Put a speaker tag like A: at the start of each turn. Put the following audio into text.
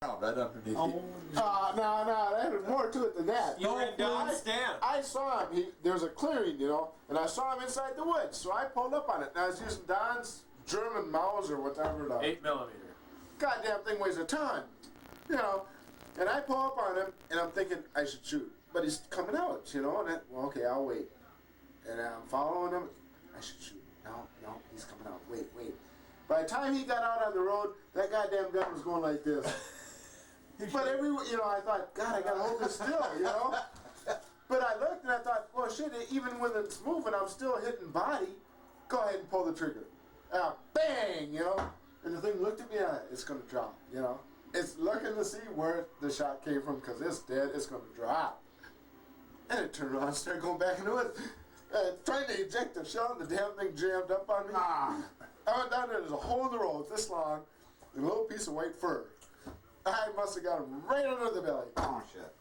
A: right underneath
B: Oh,
A: you.
C: No, there's more to it than that.
B: you were in Don's stand.
C: I saw him. There's a clearing, and I saw him inside the woods. So I pulled up on it. And I was using Don's German Mauser, whatever.
B: 8mm.
C: Goddamn thing weighs a ton, And I pull up on him, and I'm thinking I should shoot, but he's coming out, And okay, I'll wait. And I'm following him. I should shoot. No, he's coming out. Wait. By the time he got out on the road, that goddamn gun was going like this. But I thought, God, I gotta hold this still, But I looked and I thought, well, shit, even when it's moving, I'm still hitting body. Go ahead and pull the trigger. Bang, And the thing looked at me, it's gonna drop, It's looking to see where the shot came from, because it's dead, it's gonna drop. And it turned around and started going back into it. Trying to eject the shell, and the damn thing jammed up on me. I went down there, there's a hole in the road this long, and a little piece of white fur. I must have got him right under the belly.
A: Oh, shit.